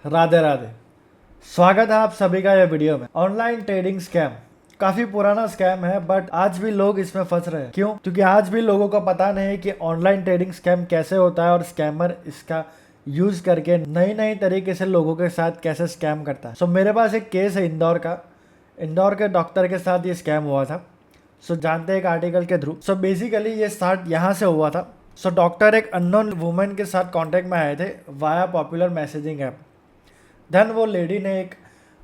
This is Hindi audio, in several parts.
राधे राधे। स्वागत है आप सभी का यह वीडियो में। ऑनलाइन ट्रेडिंग स्कैम काफी पुराना स्कैम है, बट आज भी लोग इसमें फंस रहे हैं। क्यों? क्योंकि आज भी लोगों को पता नहीं है कि ऑनलाइन ट्रेडिंग स्कैम कैसे होता है और स्कैमर इसका यूज करके नई नई तरीके से लोगों के साथ कैसे स्कैम करता है। सो मेरे पास एक केस है इंदौर का। इंदौर के डॉक्टर के साथ ये स्कैम हुआ था। जानते हैं एक आर्टिकल के थ्रू। बेसिकली ये स्टार्ट यहाँ से हुआ था। डॉक्टर एक अननोन वुमेन के साथ कांटेक्ट में आए थे via popular messaging app. Then वो लेडी ने एक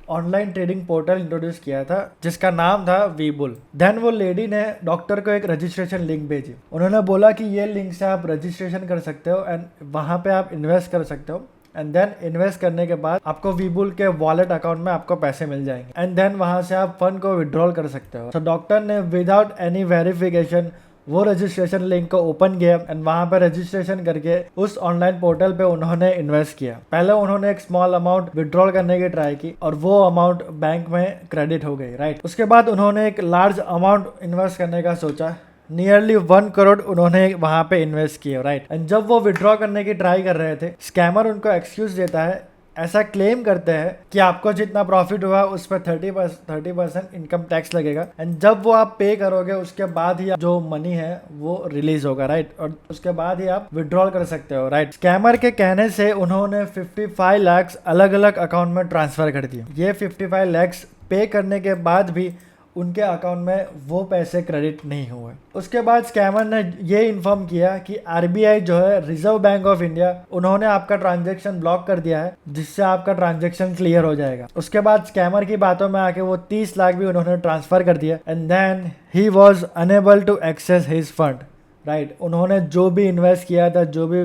ऑनलाइन ट्रेडिंग पोर्टल इंट्रोड्यूस किया था जिसका नाम था वीबुल। देन वो लेडी ने डॉक्टर को एक रजिस्ट्रेशन लिंक भेजी। उन्होंने बोला कि ये लिंक से आप रजिस्ट्रेशन कर सकते हो एंड वहाँ पे आप इन्वेस्ट कर सकते हो एंड देन इन्वेस्ट करने के बाद आपको वीबुल के वॉलेट अकाउंट में आपको पैसे मिल जाएंगे एंड देन वहाँ से आप फंड को विड्रॉल कर सकते हो। डॉक्टर ने विदाउट एनी वेरिफिकेशन वो रजिस्ट्रेशन लिंक को ओपन किया एंड वहां पर रजिस्ट्रेशन करके उस ऑनलाइन पोर्टल पे उन्होंने इन्वेस्ट किया। पहले उन्होंने एक स्मॉल अमाउंट विड्रॉल करने की ट्राई की और वो अमाउंट बैंक में क्रेडिट हो गई, राइट। उसके बाद उन्होंने एक लार्ज अमाउंट इन्वेस्ट करने का सोचा। नियरली 1 करोड़ उन्होंने वहां पे इन्वेस्ट किया, राइट। एंड जब वो विड्रॉ करने की ट्राई कर रहे थे, स्कैमर उनको एक्सक्यूज देता है, ऐसा क्लेम करते हैं कि आपको जितना प्रॉफिट हुआ उस पर 30% इनकम टैक्स लगेगा एंड जब वो आप पे करोगे उसके बाद ही जो मनी है वो रिलीज होगा, राइट। और उसके बाद ही आप विड्रॉल कर सकते हो, राइट। स्कैमर के कहने से उन्होंने 55 लाख अलग अलग अकाउंट में ट्रांसफर कर दिए। ये 55 लाख पे करने के बाद भी उनके अकाउंट में वो पैसे क्रेडिट नहीं हुए। उसके बाद स्कैमर ने ये इन्फॉर्म किया कि आरबीआई जो है, रिजर्व बैंक ऑफ इंडिया, उन्होंने आपका ट्रांजैक्शन ब्लॉक कर दिया है जिससे आपका ट्रांजैक्शन क्लियर हो जाएगा। उसके बाद स्कैमर की बातों में आके वो 30 लाख भी उन्होंने ट्रांसफर कर दिया and then he was enable to access his fund, right. उन्होंने जो भी इन्वेस्ट किया था, जो भी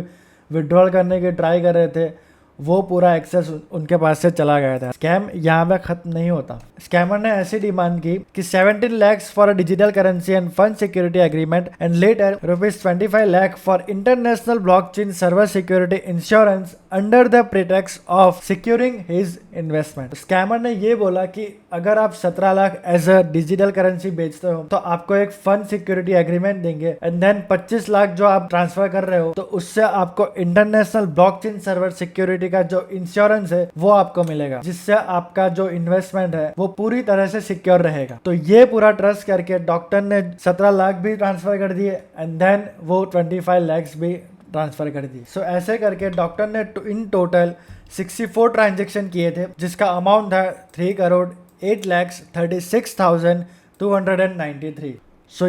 विड्रॉल करने की ट्राई कर रहे थे, वो पूरा एक्सेस उनके पास से चला गया था। स्कैम यहाँ पे खत्म नहीं होता। स्कैमर ने ऐसी डिमांड की कि 17 lakh for a digital currency and fund security agreement and letter ₹25 lakh for international blockchain server security insurance under the pretext of securing his investment. Scammer ने ये बोला कि अगर आप 17 lakh as a digital currency बेचते हो तो आपको एक फंड सिक्योरिटी एग्रीमेंट देंगे एंड देन 25 लाख जो आप ट्रांसफर कर रहे हो तो उससे आपको इंटरनेशनल ब्लॉकचेन सर्वर सिक्योरिटी का जो इंश्योरेंस है वो आपको मिलेगा, जिससे आपका जो इन्वेस्टमेंट है वो पूरी तरह से सिक्योर रहेगा। तो ये पूरा ट्रस्ट करके डॉक्टर ने 17 लाख भी ट्रांसफर कर दिए एंड देन वो 25 लाख भी ट्रांसफर कर दी। ऐसे करके डॉक्टर ने इन टोटल 64 ट्रांजेक्शन किए थे जिसका अमाउंट था 3,08,36,293।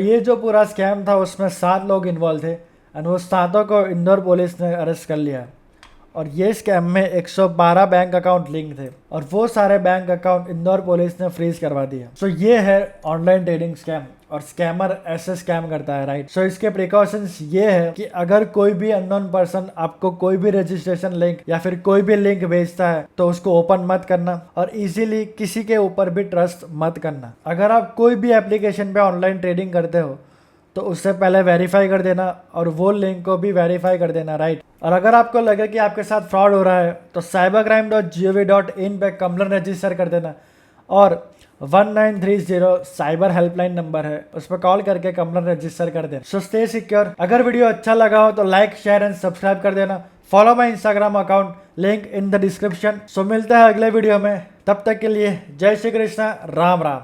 ये जो पूरा स्कैम था उसमें 7 लोग इन्वॉल्व थे एंड वो 7 को इंदौर पुलिस ने अरेस्ट कर लिया। और ये स्कैम में 112 बैंक अकाउंट लिंक थे और वो सारे बैंक अकाउंट इंदौर पुलिस ने फ्रीज करवा दिया। ये है ऑनलाइन ट्रेडिंग स्कैम और स्कैमर ऐसे स्कैम करता है, राइट। इसके प्रिकॉशंस ये है कि अगर कोई भी अननोन पर्सन आपको कोई भी रजिस्ट्रेशन लिंक या फिर कोई भी लिंक भेजता है तो उसको ओपन मत करना और इजीली किसी के ऊपर भी ट्रस्ट मत करना। अगर आप कोई भी एप्लीकेशन पे ऑनलाइन ट्रेडिंग करते हो तो उससे पहले वेरीफाई कर देना और वो लिंक को भी वेरीफाई कर देना, राइट। और अगर आपको लगे कि आपके साथ फ्रॉड हो रहा है तो cybercrime.gov.in पे कंप्लेंट रजिस्टर कर देना और 1930 साइबर हेल्पलाइन नंबर है, उस पर कॉल करके कंप्लेंट रजिस्टर कर देना। Stay secure. अगर वीडियो अच्छा लगा हो तो लाइक, शेयर एंड सब्सक्राइब कर देना। Follow my Instagram account, link in the description. मिलते हैं अगले वीडियो में, तब तक के लिए जय श्री कृष्णा, राम राम।